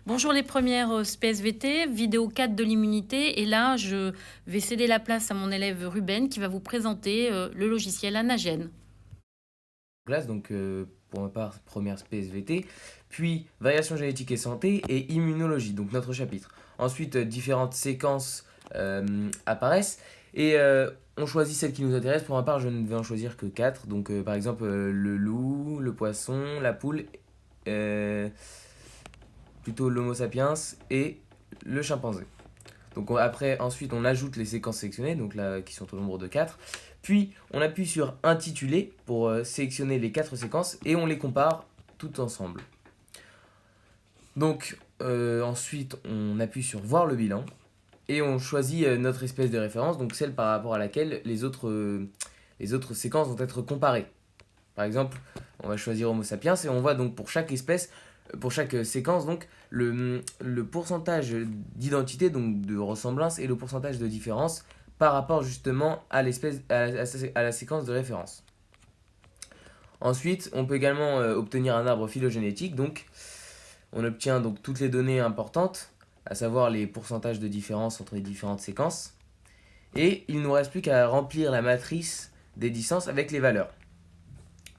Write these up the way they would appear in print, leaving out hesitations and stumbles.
Bonjour les premières SPSVT, vidéo 4 de l'immunité. Et là, je vais céder la place à mon élève Ruben qui va vous présenter le logiciel Anagen. Classe, donc pour ma part, première SPSVT, puis variation génétique et santé et immunologie, donc notre chapitre. Ensuite, différentes séquences apparaissent et on choisit celle qui nous intéresse. Pour ma part, je ne vais en choisir que 4. Donc par exemple, le loup, le poisson, la poule, euh, plutôt l'Homo sapiens et le chimpanzé. Donc après, ensuite, on ajoute les séquences sélectionnées, donc là, qui sont au nombre de 4. Puis, on appuie sur intituler pour sélectionner les 4 séquences et on les compare toutes ensemble. Donc, ensuite, on appuie sur voir le bilan et on choisit notre espèce de référence, donc celle par rapport à laquelle les autres séquences vont être comparées. Par exemple, on va choisir Homo sapiens et on voit donc pour chaque espèce, pour chaque séquence, donc le pourcentage d'identité, donc de ressemblance, et le pourcentage de différence par rapport justement à l'espèce, à la séquence de référence. Ensuite, on peut également obtenir un arbre phylogénétique, donc on obtient donc toutes les données importantes, à savoir les pourcentages de différence entre les différentes séquences, et il ne nous reste plus qu'à remplir la matrice des distances avec les valeurs.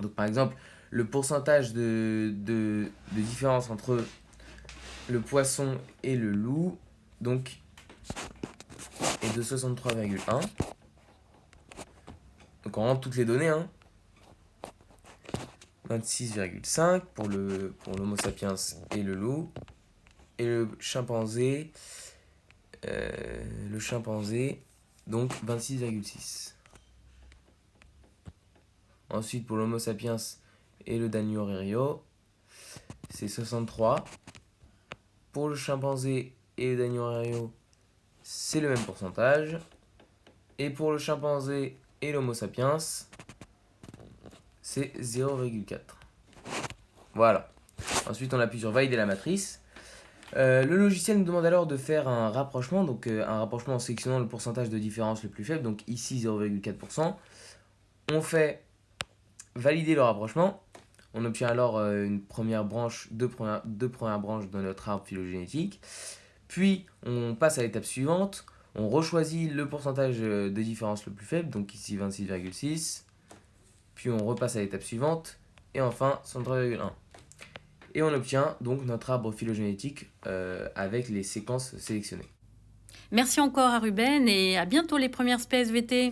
Donc par exemple, le pourcentage de différence entre le poisson et le loup donc, est de 63,1. Donc on rentre toutes les données. 26,5 pour l'Homo sapiens et le loup. Et le chimpanzé donc 26,6. Ensuite pour l'Homo sapiens et le Danioreo, c'est 63. Pour le chimpanzé et le Danioreo, c'est le même pourcentage. Et pour le chimpanzé et l'Homo sapiens, c'est 0,4. Voilà. Ensuite, on appuie sur valider la matrice. Le logiciel nous demande alors de faire un rapprochement, donc un rapprochement en sélectionnant le pourcentage de différence le plus faible, donc ici 0,4%. On fait valider le rapprochement. On obtient alors une première branche, deux premières branches de notre arbre phylogénétique. Puis, on passe à l'étape suivante. On rechoisit le pourcentage de différence le plus faible, donc ici 26,6. Puis, on repasse à l'étape suivante. Et enfin, 63,1. Et on obtient donc notre arbre phylogénétique avec les séquences sélectionnées. Merci encore à Ruben et à bientôt les premières SPSVT.